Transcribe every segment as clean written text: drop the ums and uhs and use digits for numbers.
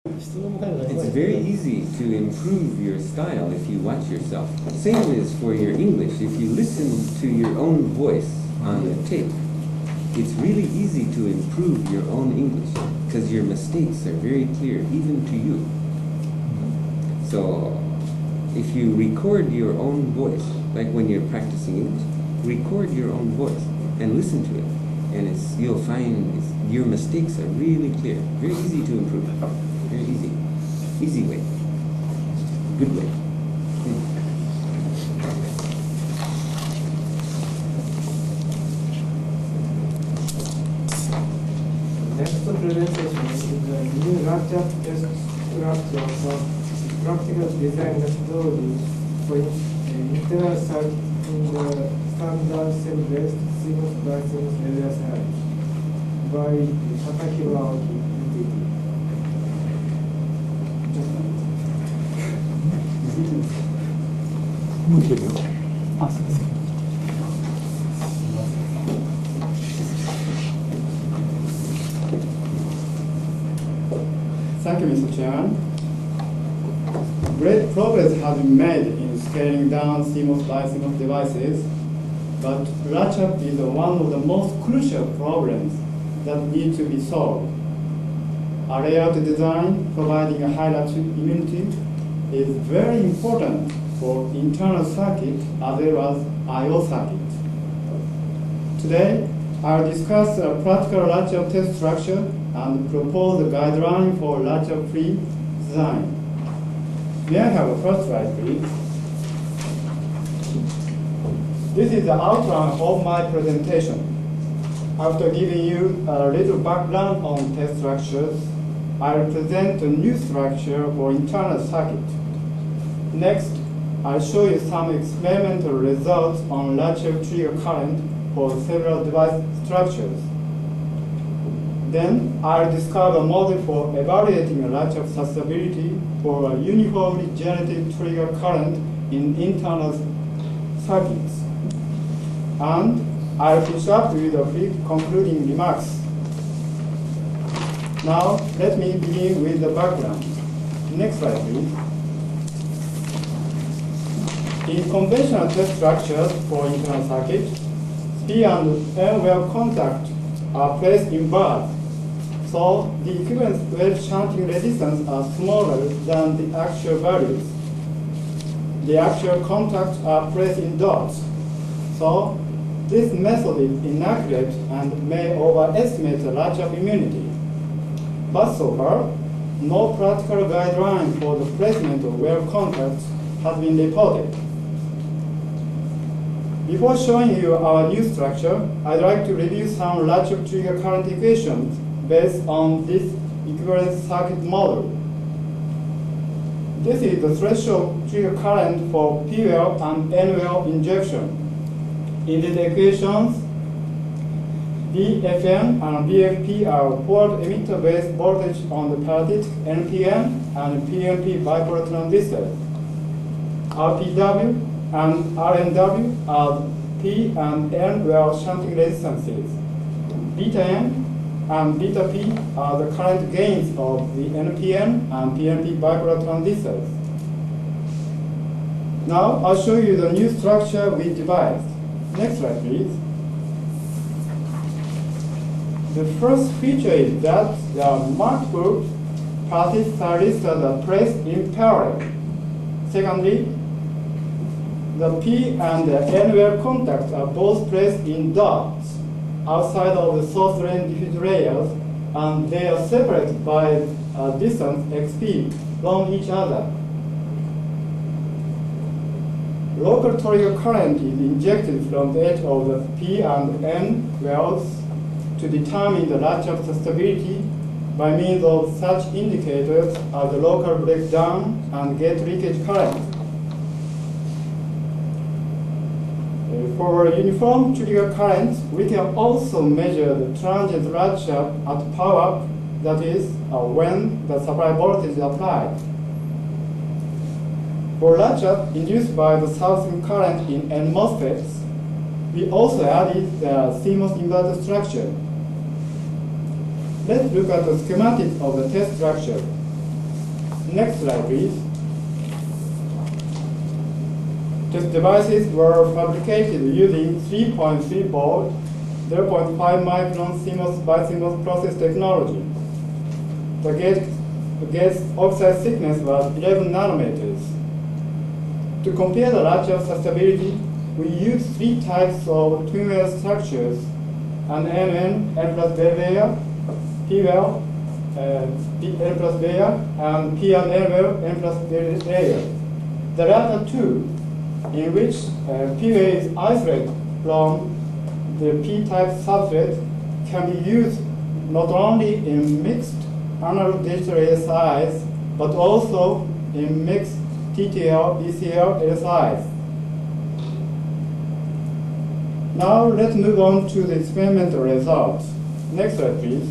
It's very easy to improve your style if you watch yourself. Same is for your English. If you listen to your own voice on the tape, it's really easy to improve your own English because your mistakes are very clear, even to you. So if you record your own voice, like when you're practicing English, record your own voice and listen to it. And you'll find your mistakes are really clear. Very easy to improve. Very easy. Easy way. Good way. Next presentation is the new latch-up test structure for practical design methodology for internal circuit in the standard cell-based CMOS by CMOS area size by Takahiro Aoki, NTT. Thank you, Mr. Chairman. Great progress has been made in scaling down CMOS by CMOS devices, but latch-up is one of the most crucial problems that need to be solved. A layout design providing a high latch immunity is very important for internal circuit as well as I/O circuit. Today, I'll discuss a practical latch-up test structure and propose a guideline for latch-up-free design. May I have a first slide, please? This is the outline of my presentation. After giving you a little background on test structures, I'll present a new structure for internal circuit. Next, I'll show you some experimental results on latch-up trigger current for several device structures. Then, I'll describe a model for evaluating a latch-up susceptibility for a uniformly generated trigger current in internal circuits. And I'll finish up with a brief concluding remarks. Now, let me begin with the background. Next slide, please. In conventional test structures for internal circuit, P and N wave contact are placed in bars, so the equivalent wave shunting resistance are smaller than the actual values. The actual contacts are placed in dots, so this method is inaccurate and may overestimate the latch-up immunity. But so far, no practical guideline for the placement of wave contacts has been reported. Before showing you our new structure, I'd like to review some latch-up trigger current equations based on this equivalent circuit model. This is the threshold trigger current for P-well and N-well injection. In these equations, BFN and BFP are forward emitter-based voltage on the parasitic NPN and PNP bipolar transistors. RPW and RNW are P and N well shunting resistances. Beta N and beta P are the current gains of the NPN and PNP bipolar transistors. Now I'll show you the new structure we devised. Next slide, please. The first feature is that there are multiple parasitic transistors are placed in parallel. Secondly, the P and the N wave contacts are both placed in dots outside of the source drain diffuse layers, and they are separated by a distance xp from each other. Local trigger current is injected from the edge of the P and N wells to determine the latch-up susceptibility by means of such indicators as the local breakdown and gate leakage current. For uniform trigger currents, we can also measure the transient latch-up at power, that is, when the supply voltage is applied. For latch-up induced by the Southern current in N MOSFETs, we also added the CMOS inverter structure. Let's look at the schematic of the test structure. Next slide, please. These devices were fabricated using 3.3 volt, 0.5 micron CMOS by CMOS process technology. The gas oxide thickness was 11 nanometers. To compare the latch-up stability, we used 3 types of twin-well structures, an N plus well, P well, N plus well, and P and N well, N plus layer. The latter two, in which P well is isolated from the P-type substrate, can be used not only in mixed analog digital LSIs, but also in mixed TTL, ECL LSIs. Now let's move on to the experimental results. Next slide, please.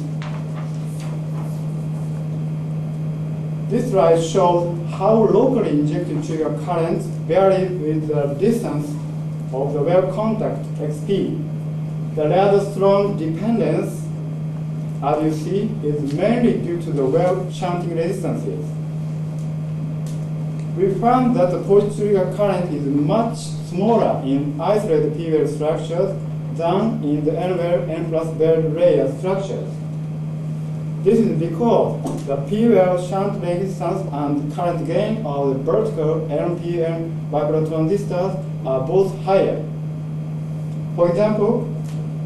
This slide shows how locally injected trigger currents vary with the distance of the well contact XP. The rather strong dependence, as you see, is mainly due to the well shunting resistances. We found that the positive trigger current is much smaller in isolated P-well structures than in the N-well, N plus well layer structures. This is because the P-well shunt resistance and current gain of the vertical LPN bipolar transistors are both higher. For example,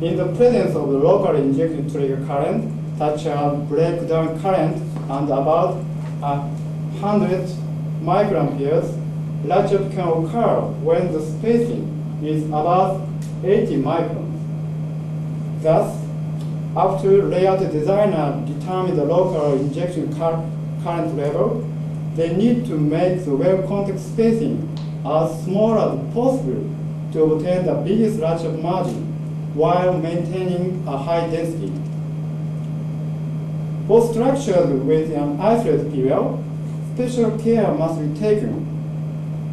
in the presence of the locally injected trigger current, such as breakdown current and about 100 microamperes, latch-up can occur when the spacing is about 80 microns. Thus, after layout designer determine the local injection current level, they need to make the well contact spacing as small as possible to obtain the biggest latch-up margin while maintaining a high density. For structures with an isolated P-well, special care must be taken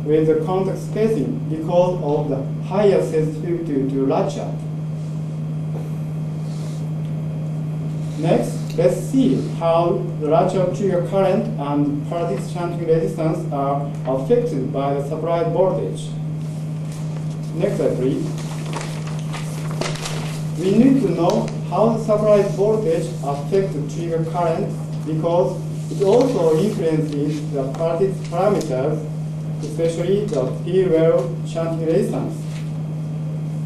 with the contact spacing because of the higher sensitivity to latch-up. Next, let's see how the latch-up trigger current and paradigm shunting resistance are affected by the supply voltage. Next slide, please. We need to know how the supply voltage affects the trigger current because it also influences the parameters, especially the P-well shunting resistance.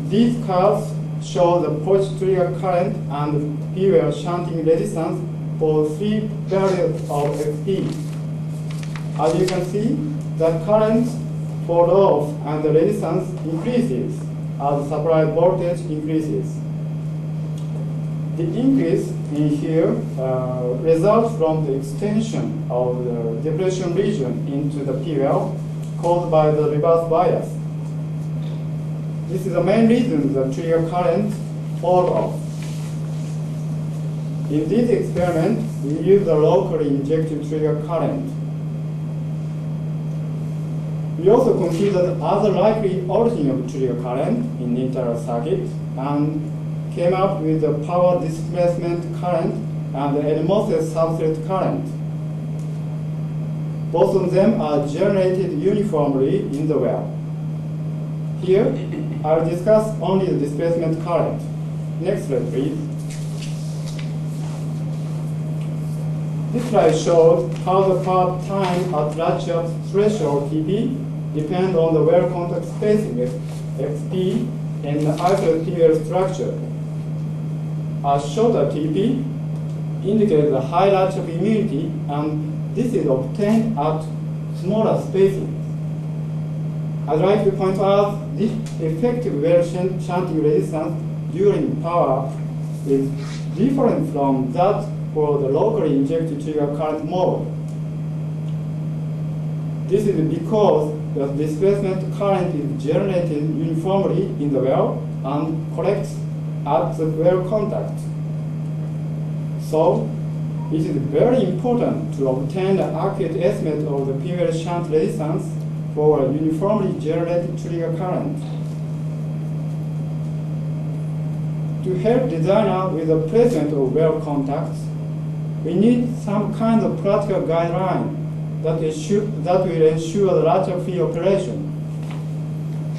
These curves show the positive trigger current and P-well shunting resistance for 3 values of XP. As you can see, the current falls off and the resistance increases as the supply voltage increases. The increase in here results from the extension of the depletion region into the P-well caused by the reverse bias. This is the main reason the trigger current falls off. In this experiment, we use the locally injected trigger current. We also considered other likely origin of trigger current in internal circuit and came up with the power displacement current and the NMOS substrate current. Both of them are generated uniformly in the well. Here, I will discuss only the displacement current. Next slide, please. This slide shows how the path time at latch-up threshold TP depends on the well contact spacing XP in the isolated P-well structure. A shorter TP indicates the high latch-up immunity, and this is obtained at smaller spacing. I'd like to point out this effective well shunting resistance during power is different from that for the locally injected trigger current mode. This is because the displacement current is generated uniformly in the well and collects at the well contact. So, it is very important to obtain an accurate estimate of the P-well shunt resistance for a uniformly generated trigger current. To help designer with the placement of well contacts, we need some kind of practical guideline that will ensure the latch-free operation.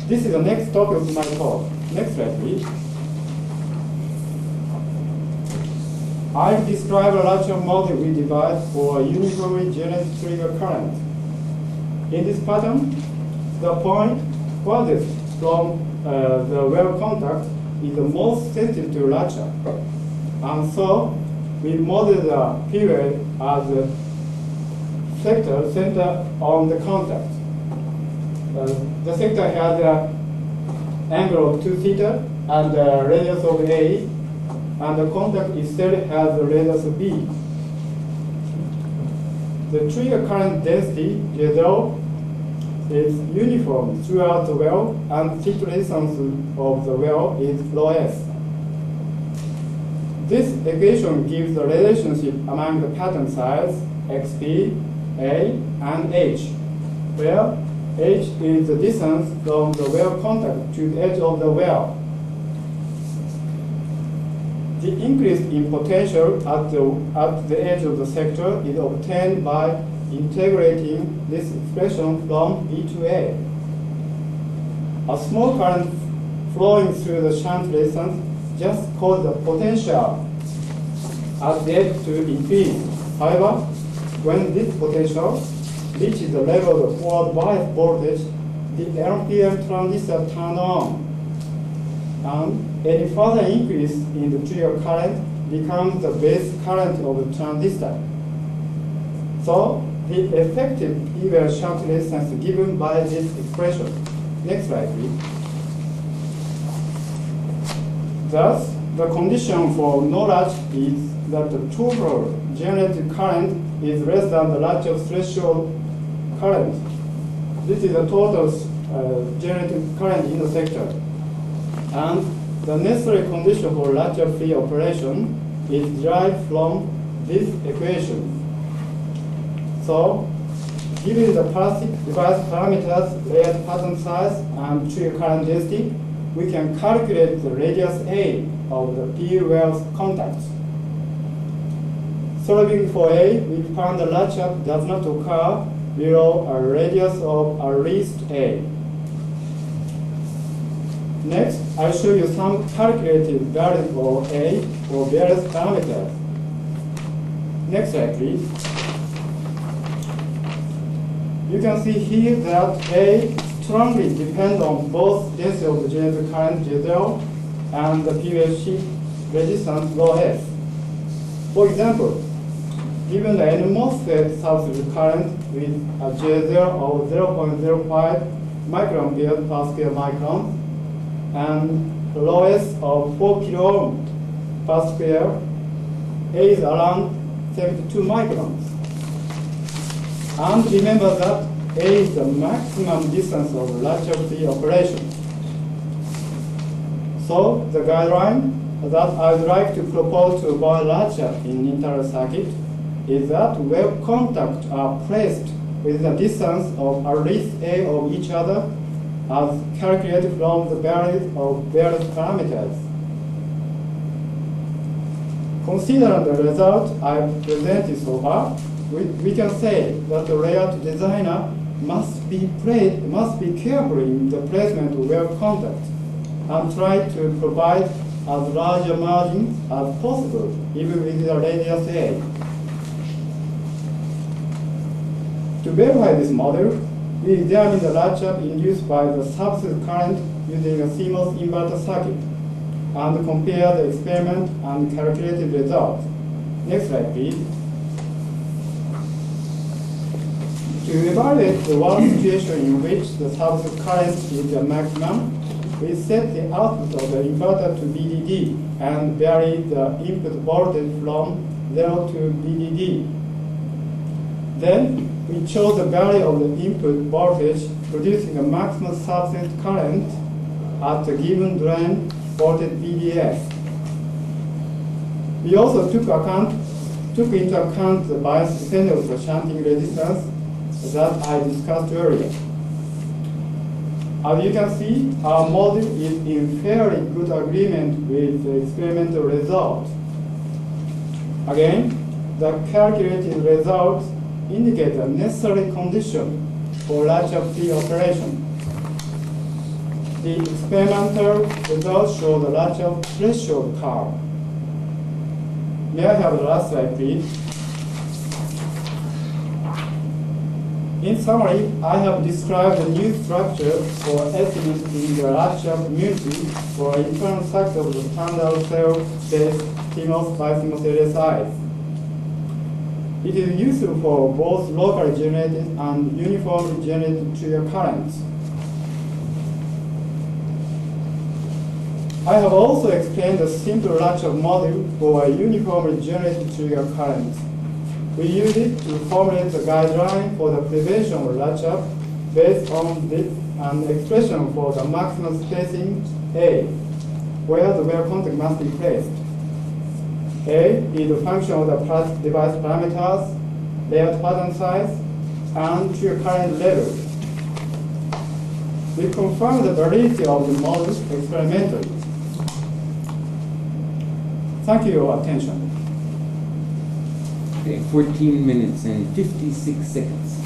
This is the next topic of my talk. Next slide, please. I describe a latch-up model we divide for a uniformly generated trigger current. In this pattern, the point farthest from the well contact is the most sensitive to latch-up. And so, we model the period as a sector centered on the contact. The sector has an angle of 2 theta and a radius of A, and the contact itself has a radius of B. The trigger current density, Z0, is uniform throughout the well, and thick resistance of the well is rho S. This equation gives the relationship among the pattern size, XP, A, and H, where H is the distance from the well contact to the edge of the well. The increase in potential at the edge of the sector is obtained by integrating this expression from B to A. A small current flowing through the shunt resistance just causes the potential at the edge to increase. However, when this potential reaches the level of forward bias voltage, the NPN transistor turns on, and any further increase in the trigger current becomes the base current of the transistor. So, the effective EVL shunt resistance is given by this expression. Next slide, please. Thus, the condition for no latch is that the total generated current is less than the latch-up threshold current. This is the total generated current in the sector. And the necessary condition for latch-up free operation is derived from this equation. So, given the plastic device parameters, layered pattern size, and trigger current density, we can calculate the radius A of the P well's contacts. Solving for A, we found the latch-up does not occur below a radius of at least A. Next, I'll show you some calculated values for A for various parameters. Next slide, please. You can see here that A strongly depends on both density of the generated current J0 and the PWL shift resistance rho S. For example, given the MOSFET substitute current with a J0 of 0.05 microampere per square micron and rho S of 4 kilo ohm per square, A is around 72 microns. And remember that A is the maximum distance of latch-free operation. So the guideline that I would like to propose to avoid latch-up in internal circuit is that web contacts are placed with a distance of at least A of each other as calculated from the values of various parameters. Considering the result I presented so far, we can say that the layout designer must be careful in the placement of web contacts and try to provide as large a margin as possible, even with the radius A. To verify this model, we examine the latch-up induced by the substitute current using a CMOS inverter circuit and compare the experiment and calculated results. Next slide, please. To evaluate the one situation in which the substitute current is the maximum, we set the output of the inverter to VDD and vary the input voltage from 0 to VDD. Then, we chose the value of the input voltage producing a maximum substitute current at the given drain voltage VDS. We also took into account the bias dependence of the shunting resistance that I discussed earlier. As you can see, our model is in fairly good agreement with the experimental results. Again, the calculated results indicate a necessary condition for latch-up P operation. The experimental results show the latch-up threshold curve. May I have the last slide, please? In summary, I have described the new structure for estimating the latch-up community for internal circuit of the standard cell-based CMOS BiCMOS LSIs. It is useful for both locally generated and uniformly generated trigger currents. I have also explained the simple latch-up model for a uniformly generated trigger current. We use it to formulate the guideline for the prevention of latch-up based on this and expression for the maximum spacing A, where the wear contact must be placed. A is a function of the device parameters, layout pattern size, and trigger current level. We confirm the validity of the model experimentally. Thank you for your attention. Okay, 14 minutes and 56 seconds.